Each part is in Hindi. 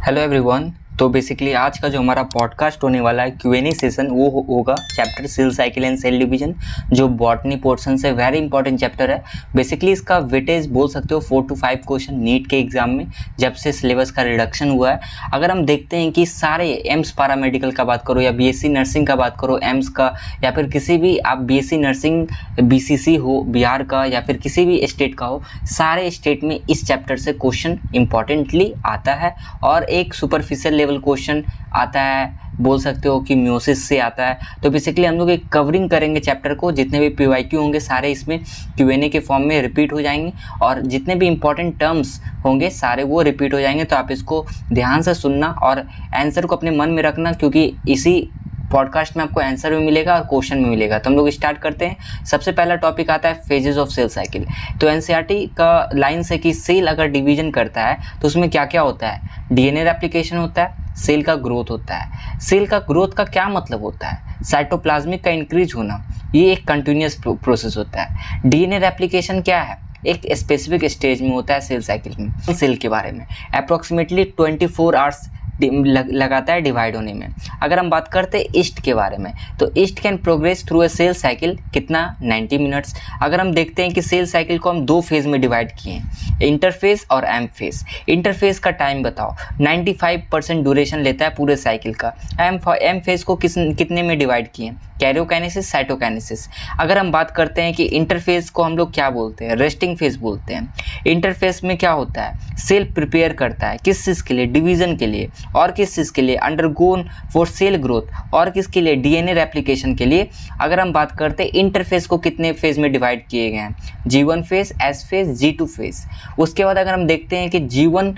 Hello everyone. तो बेसिकली आज का जो हमारा पॉडकास्ट होने वाला है Q&A सेशन वो होगा chapter cell cycle and cell division, जो बॉटनी पोर्शन से वेरी इंपॉर्टेंट चैप्टर है। बेसिकली इसका वेटेज बोल सकते हो 4 to 5 क्वेश्चन नीट के एग्जाम में जब से सिलेबस का रिडक्शन हुआ है। अगर हम देखते हैं कि सारे एम्स पैरामेडिकल का बात करो या बीएससी नर्सिंग का बात करो एम्स का, या फिर किसी भी आप बीएससी नर्सिंग बीसीसी हो बिहार का या फिर किसी भी स्टेट का हो, सारे स्टेट में इस चैप्टर से क्वेश्चन इंपॉर्टेंटली आता है और एक सुपरफिशियल लेवल क्वेश्चन आता है, बोल सकते हो कि म्योसिस से आता है। तो बेसिकली हम लोग एक कवरिंग करेंगे चैप्टर को, जितने भी पीवाईक्यू होंगे सारे इसमें Q&A के फॉर्म में रिपीट हो जाएंगे और जितने भी इंपॉर्टेंट टर्म्स होंगे सारे वो रिपीट हो जाएंगे। तो आप इसको ध्यान से सुनना और आंसर को अपने मन में रखना, क्योंकि इसी पॉडकास्ट में आपको आंसर भी मिलेगा और क्वेश्चन भी मिलेगा। तो हम लोग स्टार्ट करते हैं। सबसे पहला टॉपिक आता है फेजेस ऑफ सेल साइकिल। तो एनसीईआरटी का लाइन से कि सेल अगर डिवीजन करता है तो उसमें क्या क्या होता है। डीएनए रेप्लिकेशन होता है, सेल का ग्रोथ होता है। सेल का ग्रोथ का क्या मतलब होता है, साइटोप्लाज्मिक का इंक्रीज होना, ये एक कंटिन्यूअस प्रोसेस होता है। डीएनए रेप्लिकेशन क्या है, एक स्पेसिफिक स्टेज में होता है सेल साइकिल में। सेल के बारे में अप्रोक्सीमेटली 24 आवर्स लगाता है डिवाइड होने में। अगर हम बात करते हैं ईस्ट के बारे में, तो yeast can progress through a cell cycle कितना 90 मिनट्स। अगर हम देखते हैं कि सेल साइकिल को हम दो फेज में डिवाइड किए हैं, इंटरफेज और एम फेज। इंटरफेज का टाइम बताओ, 95% ड्यूरेशन लेता है पूरे साइकिल का। एम फेज को कितने में डिवाइड किए, कैरियोकाइनेसिस साइटोकाइनेसिस। अगर हम बात करते हैं कि इंटरफेज को हम लोग क्या बोलते हैं, रेस्टिंग फेज बोलते हैं। इंटरफेज में क्या होता है, सेल प्रिपेयर करता है किस चीज़ के लिए, डिवीजन के लिए, और किस चीज़ के लिए, अंडरगोन फॉर सेल ग्रोथ, और किसके लिए, डीएनए रेप्लिकेशन के लिए। अगर हम बात करते हैं इंटरफेज को कितने फेज में डिवाइड किए गए हैं, G1 phase, S phase, G2 phase. उसके बाद अगर हम देखते हैं कि G1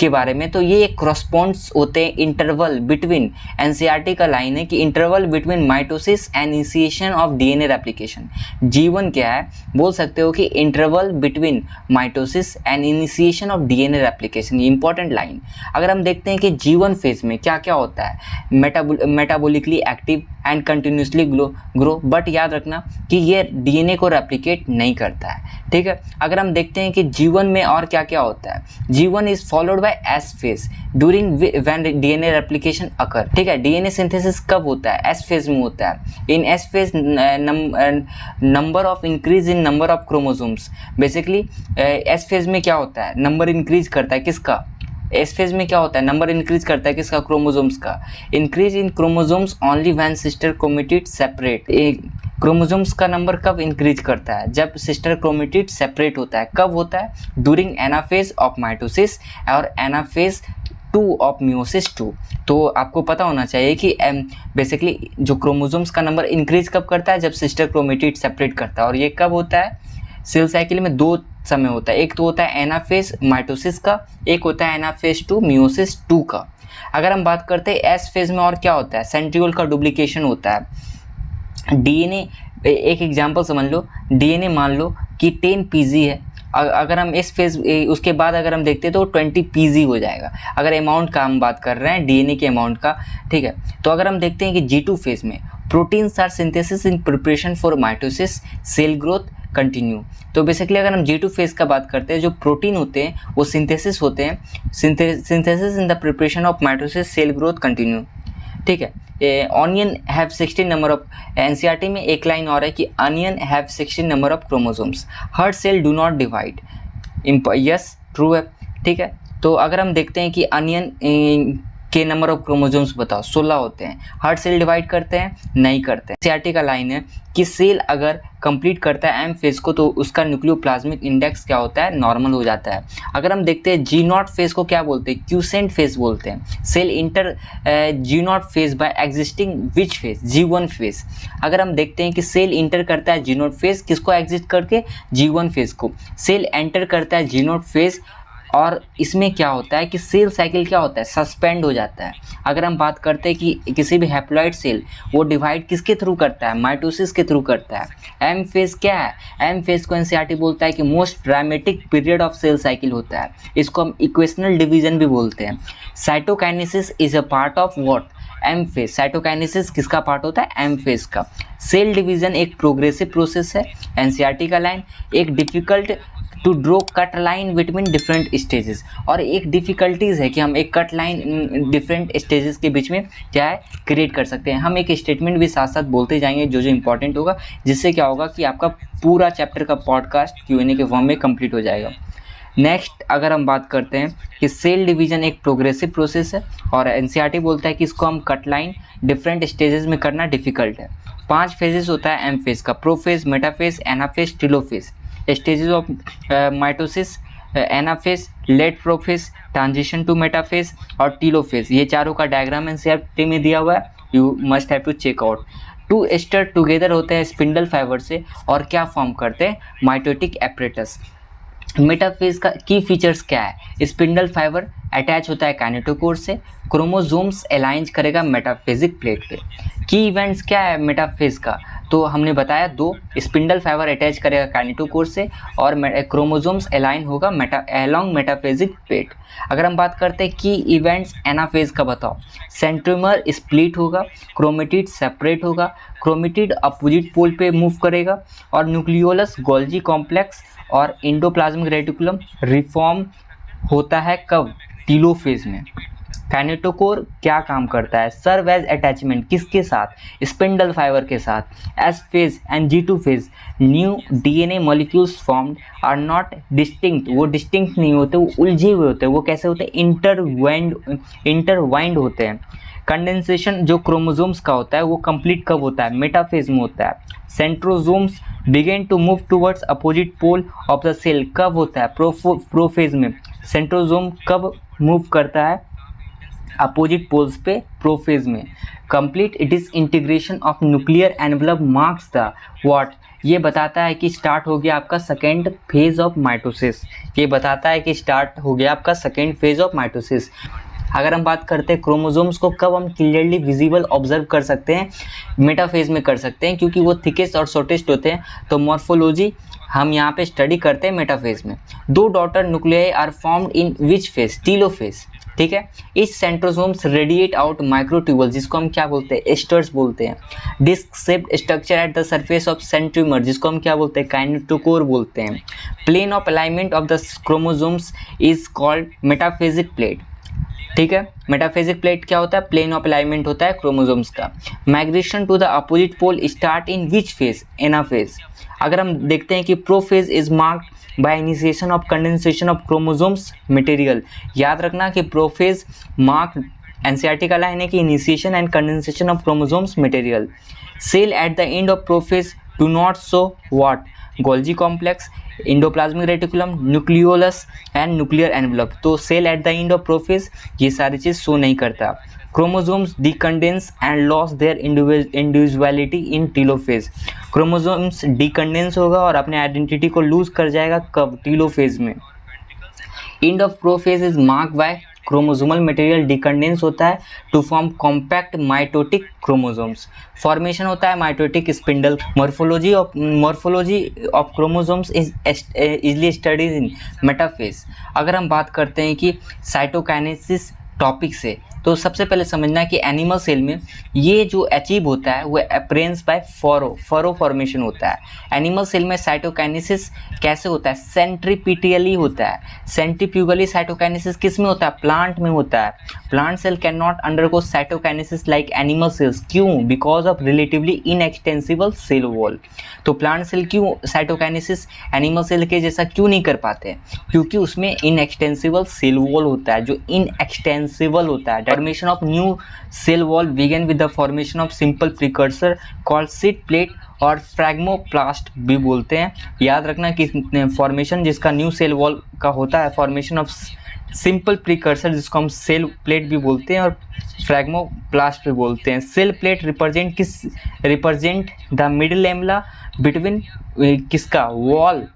के बारे में, तो ये एक क्रॉसपॉन्ड्स होते हैं इंटरवल बिटवीन, एनसीईआरटी का लाइन है कि interval between mitosis and initiation of DNA replication. G1 क्या है, बोल सकते हो कि interval between mitosis and initiation of DNA replication, ये इंपॉर्टेंट लाइन। अगर हम देखते हैं कि G1 फेज में क्या क्या होता है, metabolically active and continuously grow, but याद रखना कि ये डीएनए को रेप्लिकेट नहीं करता है, ठीक है। अगर हम देखते हैं कि G1 में और क्या क्या होता है, G1 is followed by S phase during when DNA replication occur, ठीक है। डीएनए सिंथेसिस कब होता है, S फेज में होता है। इन S phase number of increase in number of chromosomes. Basically S phase में क्या होता है, नंबर इंक्रीज करता है किसका, एस फेज में क्या होता है, नंबर इंक्रीज करता है किसका, क्रोमोसोम्स का। Increase in chromosomes only when sister chromatid separate. Chromosomes का नंबर कब इंक्रीज करता है, जब सिस्टर क्रोमेटिड सेपरेट होता है। कब होता है, ड्यूरिंग एनाफेज ऑफ माइटोसिस और एनाफेज 2 ऑफ मियोसिस 2। तो आपको पता होना चाहिए कि बेसिकली जो क्रोमोसोम्स का नंबर इंक्रीज कब करता है, जब सिस्टर क्रोमेटिड सेपरेट करता है। और ये कब होता है, सेल साइकिल में दो समय होता है, एक तो होता है एनाफेज माइटोसिस का, एक होता है एनाफेज 2 मियोसिस 2 का। अगर हम बात करते हैं एस फेज में और क्या होता है, सेंट्रियोल का डुप्लीकेशन होता है। डीएनए, एक एग्जांपल समझ लो, डीएनए मान लो कि 10 पीजी है, अगर हम इस फेज उसके बाद अगर हम देखते हैं तो 20 पीजी हो जाएगा। अगर अमाउंट का हम बात कर रहे हैं डीएनए के अमाउंट का, ठीक है। तो अगर हम देखते हैं कि G2 फेज में proteins are synthesis in preparation for mitosis cell growth continue. तो बेसिकली अगर हम G2 फेज का बात करते हैं, जो प्रोटीन होते हैं वो सिंथेसिस होते हैं, synthesis in the preparation of mitosis cell growth continue, ठीक है। Onion have 16 number of, NCERT में एक लाइन और है कि onion have 16 number of chromosomes, heart cell do not divide. Yes true है, ठीक है। तो अगर हम देखते हैं कि ऑनियन के नंबर ऑफ क्रोमोसोम्स बताओ, 16 होते हैं। हार्ट सेल डिवाइड करते हैं, नहीं करते हैं। एनसीईआरटी का लाइन है कि सेल अगर कंप्लीट करता है एम फेज को तो उसका न्यूक्लियोप्लाज्मिक इंडेक्स क्या होता है, नॉर्मल हो जाता है। अगर हम देखते हैं G0 फेज को क्या बोलते हैं, क्यूसेंट फेज बोलते हैं। Cell enter G0 phase by exiting which phase, G1 phase. अगर हम देखते हैं कि सेल इंटर करता है G0 फेज, किसको एग्जिस्ट करके, G1 फेज को। सेल एंटर करता है G0 फेज और इसमें क्या होता है कि सेल साइकिल क्या होता है, सस्पेंड हो जाता है। अगर हम बात करते हैं कि किसी भी हैप्लॉइड सेल वो डिवाइड किसके थ्रू करता है, माइटोसिस के थ्रू करता है। एम फेज क्या है, एम फेज को एनसीईआरटी बोलता है कि most dramatic period of cell cycle होता है। इसको हम इक्वेशनल डिवीजन भी बोलते हैं। Cytokinesis is a part of what, M phase. Cytokinesis किसका पार्ट होता है, एम फेज का। सेल डिवीजन एक प्रोग्रेसिव प्रोसेस है, एनसीईआरटी का लाइन। एक difficult to draw cut line between different stages. और एक डिफ़िकल्टीज़ है कि हम एक कट लाइन डिफरेंट स्टेजेस के बीच में क्या है क्रिएट कर सकते हैं। हम एक स्टेटमेंट भी साथ साथ बोलते जाएंगे जो इंपॉर्टेंट होगा, जिससे क्या होगा कि आपका पूरा चैप्टर का पॉडकास्ट Q&A के फॉर्म में कंप्लीट हो जाएगा। नेक्स्ट अगर हम बात करते हैं कि सेल डिवीज़न एक प्रोग्रेसिव प्रोसेस है और NCERT बोलता है कि इसको हम कट लाइन डिफरेंट स्टेजेस में करना डिफ़िकल्ट है। 5 फेजेस होता है एम फेज का, prophase, metaphase, anaphase, telophase. Stages of mitosis, anaphase, late prophase, transition to metaphase और टीलोफेज, ये चारों का डायग्राम NCERT में दिया हुआ है, you must have to check out. 2 aster together होते हैं स्पिंडल फाइबर से और क्या फॉर्म करते हैं, माइटोटिक एपरेटस। मेटाफेज का की फीचर्स क्या है, स्पिंडल फाइबर अटैच होता है काइनेटोकोर से, क्रोमोसोम्स अलाइन करेगा मेटाफेजिक प्लेट पे। की इवेंट्स क्या है मेटाफेज का, तो हमने बताया 2, स्पिंडल फाइबर अटैच करेगा काइनेटोकोर से और क्रोमोसोम्स अलाइन होगा अलोंग मेटाफेजिक प्लेट। अगर हम बात करते हैं की इवेंट्स एनाफेज का बताओ, सेंट्रोमर स्प्लिट होगा, क्रोमेटिड सेपरेट होगा, क्रोमेटिड अपोजिट पोल पे मूव करेगा और न्यूक्लियोलस गोल्जी कॉम्प्लेक्स और इंडोप्लाज्मिक रेटिकुलम रिफॉर्म होता है कब, टीलोफेज में। काइनेटोकोर क्या काम करता है, सर्व एज अटैचमेंट किसके साथ, स्पिंडल फाइबर के साथ। S phase and G2 phase new DNA molecules formed are not distinct, वो डिस्टिंक्ट नहीं होते, वो उलझे हुए होते हैं। वो कैसे होते हैं, इंटरवाइंड होते हैं। कंडेंसेशन जो क्रोमोसोम्स का होता है वो कंप्लीट कब होता है, मेटाफेज में होता है। Centrosomes begin to move towards opposite pole of the cell कब होता है, प्रोफेज में। सेंट्रोसोम कब मूव करता है अपोजिट पोल्स पे, प्रोफेज में। Complete disintegration of nuclear envelope marks the what, ये बताता है कि स्टार्ट हो गया आपका सेकेंड फेज ऑफ माइटोसिस। ये बताता है कि स्टार्ट हो गया आपका सेकेंड फेज ऑफ माइटोसिस। अगर हम बात करते हैं क्रोमोसोम्स को कब हम क्लियरली विजिबल ऑब्जर्व कर सकते हैं, मेटाफेज में कर सकते हैं, क्योंकि वो थिकेस्ट और शॉर्टेस्ट होते हैं। तो मॉर्फोलॉजी हम यहाँ पे स्टडी करते हैं मेटाफेज में। 2 daughter nuclei are formed in which phase, telophase, ठीक है। इस सेंट्रोसोम्स रेडिएट आउट माइक्रोट्यूबल, जिसको हम क्या बोलते हैं, एस्टर्स बोलते हैं। Disc shaped structure at the surface of centromere, जिसको हम क्या बोलते हैं, काइनेटोकोर बोलते हैं। Plane of alignment of the chromosomes is called metaphasic plate, ठीक है। मेटाफेजिक प्लेट क्या होता है, प्लेन ऑफ अलाइनमेंट होता है क्रोमोसोम्स का। Migration to the opposite pole start in which phase, anaphase. अगर हम देखते हैं कि prophase is marked by initiation of condensation of chromosomes material. याद रखना कि प्रोफेज मार्क्ड, NCERT का लाइन है कि initiation and condensation of chromosomes material. Cell at the end of prophase do not show what, Golgi complex, endoplasmic reticulum, nucleolus and nuclear envelope. तो cell at the end of prophase ये सारी चीज़ शो नहीं करता। Chromosomes decondense and lose their individuality in telophase. Chromosomes decondense होगा और अपने आइडेंटिटी को लूज कर जाएगा कब, टीलोफेज में। End of prophase is marked by chromosomal material decondense होता है to form compact mitotic chromosomes. Formation होता है mitotic spindle. Morphology of chromosomes is easily studies in metaphase. अगर हम बात करते हैं कि साइटोकाइनेसिस टॉपिक से, तो सबसे पहले समझना है कि एनिमल सेल में ये जो अचीव होता है वो अप्रेंस बाय फरो फॉर्मेशन होता है। एनिमल सेल में साइटोकाइनेसिस कैसे होता है, सेंट्रीपिटली होता है। सेंट्रीफ्यूगली साइटोकाइनेसिस किस में होता है, प्लांट में होता है। Plant cell can not undergo cytokinesis like animal cells, क्यों, because of relatively inextensible cell wall. तो प्लांट सेल क्यों साइटोकाइनेसिस एनिमल सेल के जैसा क्यों नहीं कर पाते, क्योंकि उसमें इनएक्सटेंसिबल सेल वॉल होता है, जो इनएक्सटेंसिबल होता है। Formation of new cell wall began with the formation of simple precursor called seed plate और फ्रैग्मोप्लास्ट भी बोलते हैं। याद रखना कि फॉर्मेशन जिसका न्यू सेल वॉल का होता है, फॉर्मेशन ऑफ सिंपल प्रिकर्सर जिसको हम सेल प्लेट भी बोलते हैं और फ्रैग्मोप्लास्ट भी बोलते हैं। Cell plate represent the middle lamella between किसका, वॉल।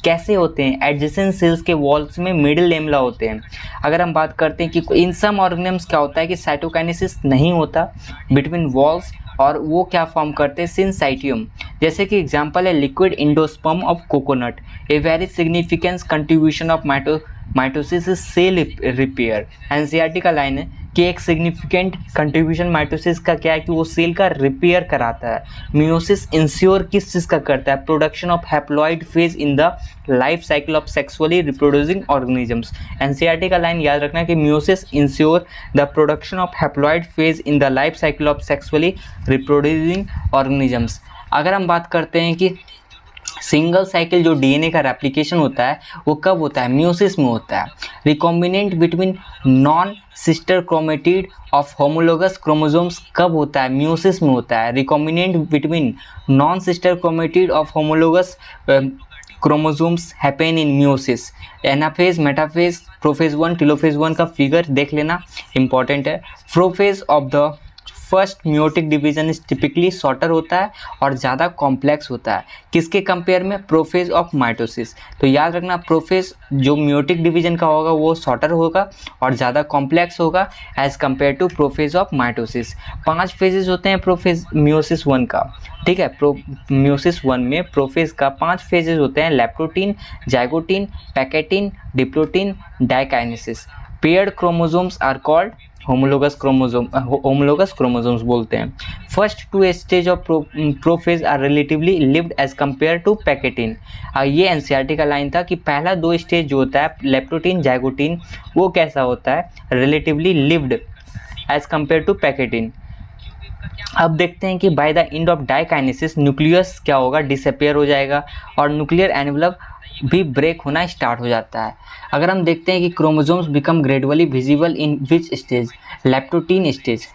कैसे होते हैं, एडजेसेंट सेल्स के वॉल्स में मिडिल लेमला होते हैं। अगर हम बात करते हैं कि इन सम ऑर्गेनिम्स क्या होता है कि साइटोकाइनेसिस नहीं होता बिटवीन वॉल्स, और वो क्या फॉर्म करते हैं, सिंसाइटियम। जैसे कि एग्जांपल है liquid endosperm of coconut. A very significant contribution of mitosis is cell repair. NCERT का लाइन है कि एक सिग्निफिकेंट कंट्रीब्यूशन माइटोसिस का क्या है कि वो सेल का रिपेयर कराता है। मियोसिस इंश्योर किस चीज़ का करता है, production of haploid phase in the life cycle of sexually reproducing organisms. NCERT का लाइन याद रखना कि meiosis ensure the production of haploid phase in the life cycle of sexually reproducing organisms. अगर हम बात करते हैं कि सिंगल साइकिल जो डीएनए का रेप्लिकेशन होता है वो कब होता है, मियोसिस में होता है। Recombinant between non sister chromatid of homologous chromosomes कब होता है, मियोसिस में होता है। Recombinant between non sister chromatid of homologous chromosomes happen in meiosis. Anaphase, metaphase, prophase 1, telophase 1 का फिगर देख लेना, इंपॉर्टेंट है। Prophase of the first meiotic division is typically shorter होता है और ज़्यादा कॉम्प्लेक्स होता है, किसके कंपेयर में, प्रोफेज ऑफ माइटोसिस। तो याद रखना प्रोफेज जो मियोटिक डिवीजन का होगा वो शॉर्टर होगा और ज़्यादा कॉम्प्लेक्स होगा as compare to prophase of mitosis. 5 phases होते हैं प्रोफेज मियोसिस 1 का, ठीक है। मियोसिस 1 में प्रोफेज का 5 फेजेस होते हैं, leptotene, zygotene, pachytene, diplotene, diakinesis. Paired chromosomes are called homologous chromosomes बोलते हैं। First 2 stage of prophase are relatively lived as compare to pachytene. ये एनसीईआरटी का लाइन था कि पहला 2 स्टेज जो होता है लेप्टोटीन जाइगोटीन वो कैसा होता है, relatively lived as compare to pachytene. अब देखते हैं कि by the end of diakinesis nucleus क्या होगा, डिसअपियर हो जाएगा और न्यूक्लियर एनवेलप भी ब्रेक होना स्टार्ट हो जाता है। अगर हम देखते हैं कि chromosomes become gradually visible in which stage, leptotene stage.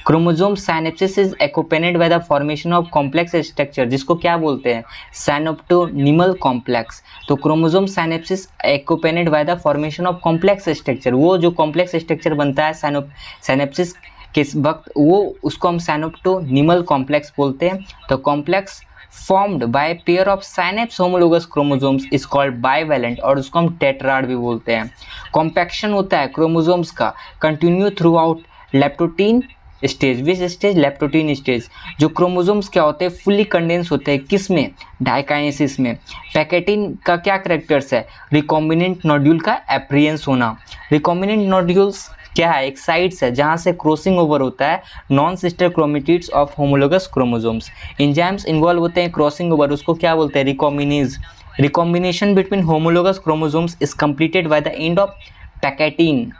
Chromosome synapsis is accompanied by the formation of complex structure, जिसको क्या बोलते हैं, साइनोप्टोनिमल कॉम्प्लेक्स। तो chromosome synapsis accompanied by the formation of complex structure, वो जो कॉम्प्लेक्स स्ट्रक्चर बनता है साइनेप्सिस किस वक्त, वो उसको हम साइनोप्टोनिमल कॉम्प्लेक्स बोलते हैं। तो complex formed by a pair of synapse homologous chromosomes is called bivalent और उसको हम टेट्राड भी बोलते हैं। कॉम्पैक्शन होता है क्रोमोसोम्स का continue through out leptotene stage, विच स्टेज, लेप्टोटीन स्टेज। जो क्रोमोसोम्स क्या होते हैं फुल्ली कंडेंस होते हैं, किस में, डाइकाइनेसिस में। पैकेटीन का क्या करेक्टर्स है, रिकॉम्बिनेंट नोड्यूल का एप्रियंस होना। रिकॉम्बिनेंट नोड्यूल्स क्या है, एक साइट्स है जहाँ से क्रॉसिंग ओवर होता है non sister chromatids of homologous chromosomes. Enzymes involve होते हैं क्रॉसिंग ओवर, उसको क्या बोलते हैं, recombinase. Recombination between homologous chromosomes is completed by the end of pachytene.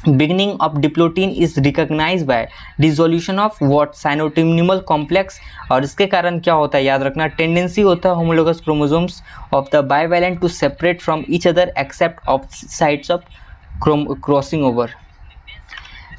beginning of diplotin is recognized by dissolution of what, synaptonemal complex. और इसके कारण क्या होता है, याद रखना, टेंडेंसी होता है homologous chromosomes of the bivalent to separate from each other except of sites of crossing over.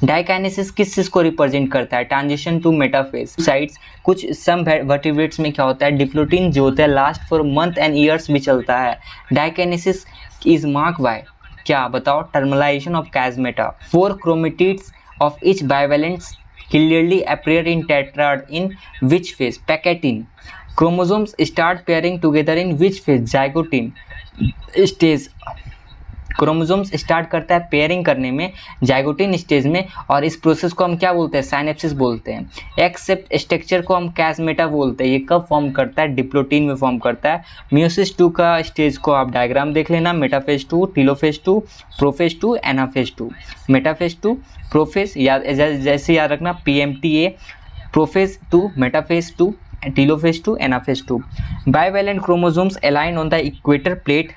Diakinesis किस चीज़ को रिप्रेजेंट करता है, ट्रांजिशन टू मेटाफेज साइट्स। कुछ सम वर्टिब्रेट्स में क्या होता है, डिप्लोटीन जो होता है last for month and years भी चलता है। डाइकाइनेसिस इज मार्क बाय क्या बताओ, terminalisation of chiasmata. 4 chromatids of each bivalents clearly appear in tetrad in which phase, pachytene. Chromosomes start pairing together in which phase, zygotene stage. Chromosomes start करता है पेयरिंग करने में जाइगोटीन स्टेज में, और इस प्रोसेस को हम क्या बोलते हैं, साइनेप्सिस बोलते हैं। एक्सेप्ट स्ट्रक्चर को हम कैजमेटा बोलते हैं, ये कब फॉर्म करता है, डिप्लोटीन में फॉर्म करता है। मियोसिस 2 का स्टेज को आप डायग्राम देख लेना, metaphase 2, telophase 2, prophase 2, anaphase 2। Metaphase 2, prophase याद जैसे याद रखना, PMTA, prophase 2, metaphase 2, telophase 2, anaphase 2। Bivalent chromosomes align on the equator plate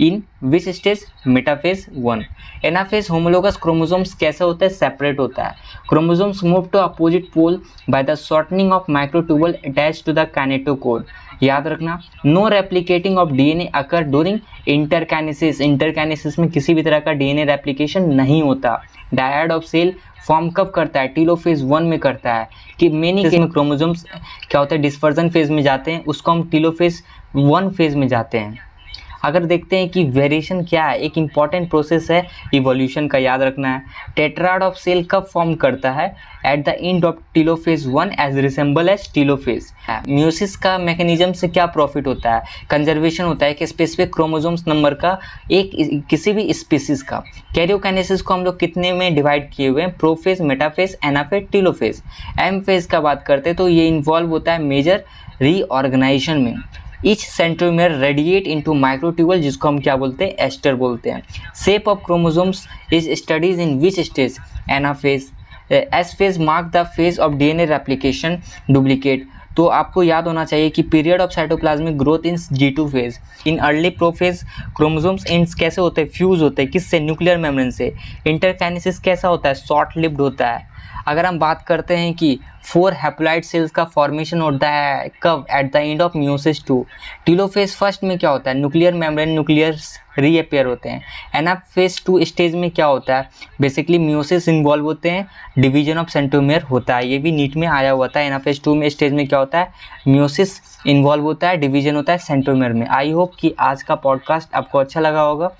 in which stage, metaphase 1। Anaphase homologous chromosomes कैसा होता है, सेपरेट होता है। Chromosomes move to opposite pole by the shortening of microtubule attach to the kinetochore. याद रखना, no replicating of DNA occur during interkinesis. Interkinesis में किसी भी तरह का डीएनए रेप्लिकेशन नहीं होता। डायड ऑफ सेल फॉर्म कब करता है, टेलोफेज 1 में करता है। कि मेनी केस में क्रोमोसोम्स क्या होता है, डिस्पर्जन फेज में जाते हैं, उसको हम टेलोफेज 1 फेज में जाते हैं। अगर देखते हैं कि वेरिएशन क्या है, एक इंपॉर्टेंट प्रोसेस है इवोल्यूशन का, याद रखना है। टेट्राड ऑफ सेल कब फॉर्म करता है, at the end of telophase 1 as resemble as telophase. Meiosis का मैकेनिज्म से क्या प्रॉफिट होता है, कंजर्वेशन होता है कि स्पेसिफिक क्रोमोसोम्स नंबर का एक किसी भी स्पीसीज का। कैरियोकाइनेसिस को हम लोग कितने में डिवाइड किए हुए हैं, prophase, metaphase, anaphase, telophase. M phase का बात करते हैं तो ये इन्वॉल्व होता है मेजर रीऑर्गेनाइजेशन में। Each centromere radiate into microtubule, जिसको हम क्या बोलते हैं, एस्टर बोलते हैं। Shape of chromosomes is studies in which stage, anaphase. S phase mark the phase of DNA replication duplicate. तो आपको याद होना चाहिए कि period of cytoplasmic growth in G2 phase. In early prophase chromosomes इन कैसे होते हैं, फ्यूज होते हैं, किससे, न्यूक्लियर मेम्ब्रेन से। इंटरकाइनेसिस कैसा होता है, शॉर्ट लिव्ड होता है। अगर हम बात करते हैं कि 4 हैप्लॉइड सेल्स का फॉर्मेशन होता है कब, eight the end of meiosis 2। Telophase first में क्या होता है, न्यूक्लियर मेम्ब्रेन न्यूक्लियर्स रीअपेयर होते हैं। एनाफेज 2 स्टेज में क्या होता है, बेसिकली मियोसिस इन्वॉल्व होते हैं, डिवीजन ऑफ सेंट्रोमियर होता है। ये भी नीट में आया हुआ था। एनाफेज 2 में स्टेज में क्या होता है, मियोसिस इन्वॉल्व होता है, डिवीजन होता है सेंट्रोमियर में। आई होप कि आज का पॉडकास्ट आपको अच्छा लगा होगा।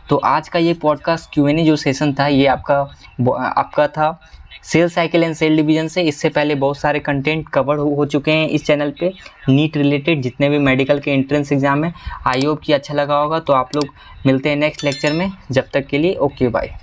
तो आज का ये पॉडकास्ट Q&A जो सेशन था ये आपका था cell cycle and cell division से। इससे पहले बहुत सारे कंटेंट कवर हो चुके हैं इस चैनल पे नीट रिलेटेड, जितने भी मेडिकल के एंट्रेंस एग्जाम है। आई होप कि अच्छा लगा होगा। तो आप लोग मिलते हैं नेक्स्ट लेक्चर में, जब तक के लिए ओके बाय।